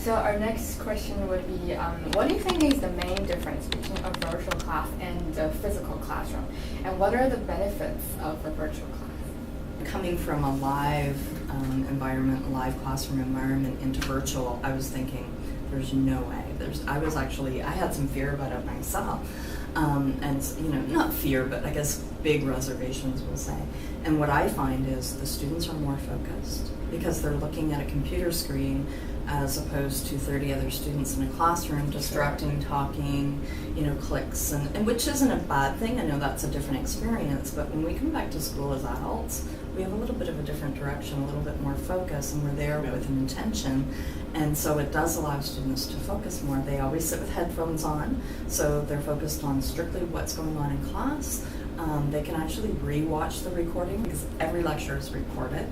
So our next question would be, what do you think is the main difference between a virtual class and a physical classroom? And what are the benefits of a virtual class? Coming from a live environment, a live classroom environment into virtual, I was thinking, there's no way. I had some fear about it myself. And not fear, but I guess big reservations, we'll say. And what I find is the students are more focused because they're looking at a computer screen as opposed to 30 other students in a classroom distracting, talking, clicks, and which isn't a bad thing. I know that's a different experience, but when we come back to school as adults, we have a little bit of a different direction, a little bit more focus, and we're there with an intention. And so it does allow students to focus more. They always sit with headphones on, so they're focused on strictly what's going on in class. They can actually re-watch the recording because every lecture is recorded.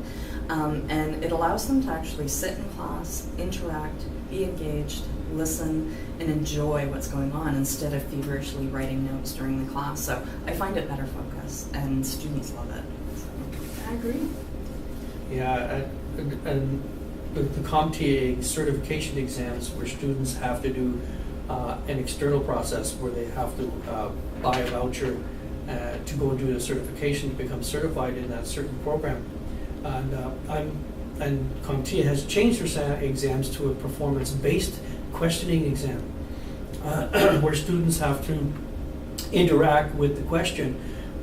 And it allows them to actually sit in class, interact, be engaged, listen, and enjoy what's going on instead of feverishly writing notes during the class. So I find it better focus, and students love it. I agree. Yeah, and the CompTIA certification exams where students have to do an external process where they have to buy a voucher to go do the certification to become certified in that certain program. And CompTIA has changed their exams to a performance-based questioning exam where students have to interact with the question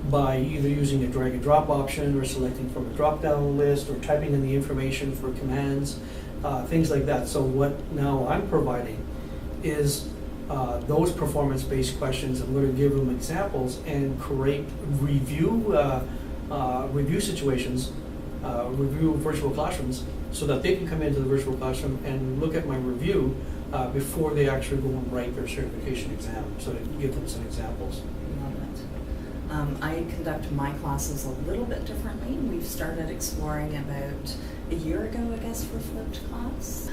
by either using a drag and drop option or selecting from a drop-down list or typing in the information for commands, things like that. So what now I'm providing is those performance-based questions. I'm going to give them examples and create review situations, review virtual classrooms, so that they can come into the virtual classroom and look at my review before they actually go and write their certification exam. So to give them some examples. I conduct my classes a little bit differently. We've started exploring about a year ago, I guess, for flipped class.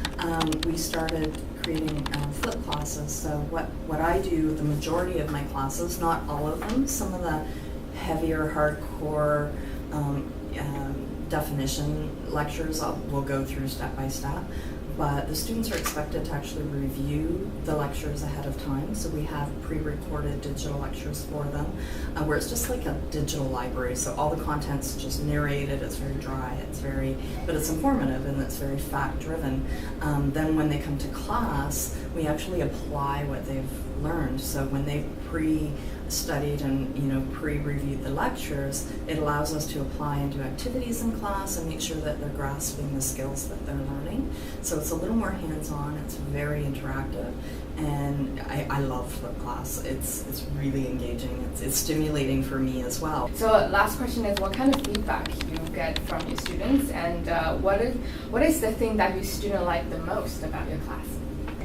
We started creating flip classes. So what I do, the majority of my classes, not all of them, some of the heavier, hardcore definition lectures we'll go through step by step. But the students are expected to actually review the lectures ahead of time. So we have pre-recorded digital lectures for them, where it's just like a digital library. So all the content's just narrated, it's very dry, but it's informative and it's very fact-driven. Then when they come to class, we actually apply what they've learned. So when they've pre-studied and pre-reviewed the lectures, it allows us to apply and do activities in class and make sure that they're grasping the skills that they're learning. So it's a little more hands-on, it's very interactive, and I love flip class. It's really engaging, it's stimulating for me as well. So last question is, what kind of feedback you get from your students, and what is the thing that your student like the most about your class?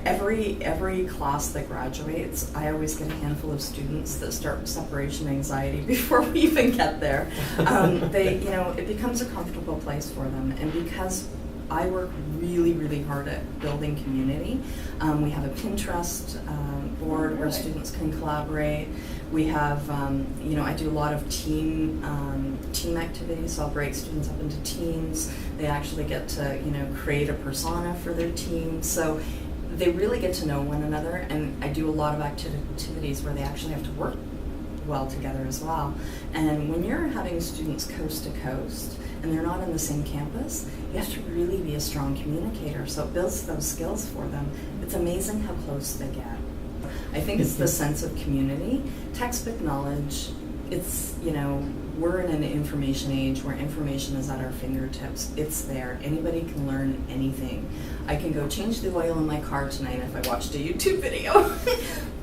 Every class that graduates, I always get a handful of students that start separation anxiety before we even get there. It becomes a comfortable place for them, and because I work really, really hard at building community. We have a Pinterest board where students can collaborate. We have, I do a lot of team activities, so I'll break students up into teams. They actually get to, create a persona for their team. So they really get to know one another, and I do a lot of activities where they actually have to work well together as well. And when you're having students coast to coast and they're not on the same campus, you have to really be a strong communicator. So it builds those skills for them. It's amazing how close they get. I think it's the sense of community. Textbook knowledge, it's, we're in an information age where information is at our fingertips. It's there. Anybody can learn anything. I can go change the oil in my car tonight if I watched a YouTube video.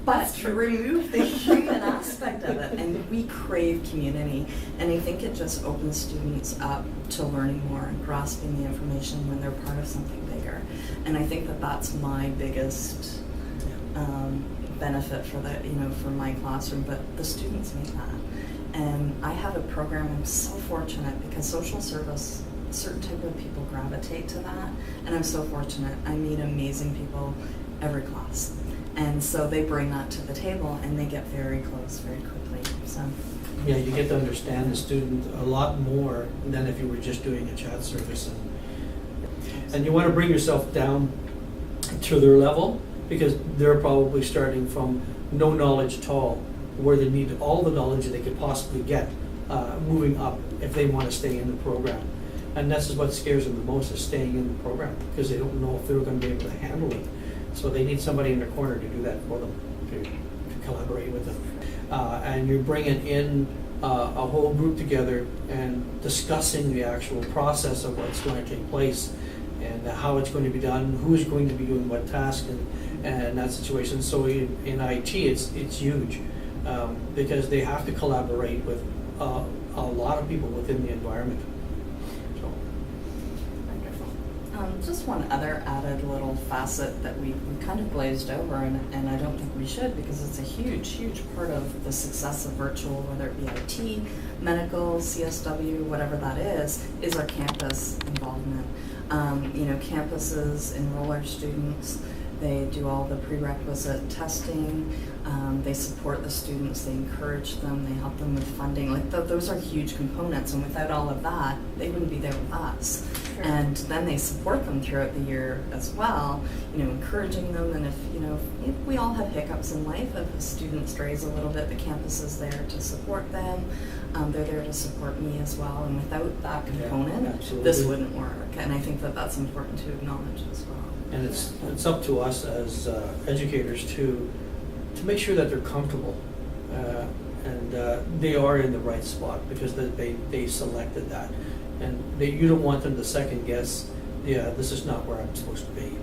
But to remove the human aspect of it, and we crave community, and I think it just opens students up to learning more and grasping the information when they're part of something bigger. And I think that that's my biggest benefit for for my classroom, but the students need that. And I have a program, I'm so fortunate because social service, certain type of people gravitate to that, and I'm so fortunate. I meet amazing people every class. And so they bring that to the table and they get very close very quickly. So yeah, you get to understand the student a lot more than if you were just doing a chat service. And you want to bring yourself down to their level, because they're probably starting from no knowledge at all, where they need all the knowledge they could possibly get, moving up if they want to stay in the program. And this is what scares them the most, is staying in the program, because they don't know if they're going to be able to handle it. So they need somebody in the corner to do that for them, to collaborate with them. And you're bringing in a whole group together and discussing the actual process of what's going to take place and how it's going to be done, who's going to be doing what task, and that situation. So in IT, it's huge, because they have to collaborate with a lot of people within the environment. So. Wonderful. Just one other added little facet that we kind of glazed over, and I don't think we should, because it's a huge, huge part of the success of virtual, whether it be IT, medical, CSW, whatever that is our campus involvement. Campuses enroll our students. They do all the prerequisite testing. They support the students. They encourage them. They help them with funding. Like those are huge components. And without all of that, they wouldn't be there with us. Sure. And then they support them throughout the year as well. Encouraging them. And if we all have hiccups in life, if a student strays a little bit, the campus is there to support them. They're there to support me as well. And without that component, this wouldn't work. And I think that that's important to acknowledge as well. And it's up to us as educators to make sure that they're comfortable, and they are in the right spot, because they selected that, and you don't want them to second guess. Yeah, this is not where I'm supposed to be.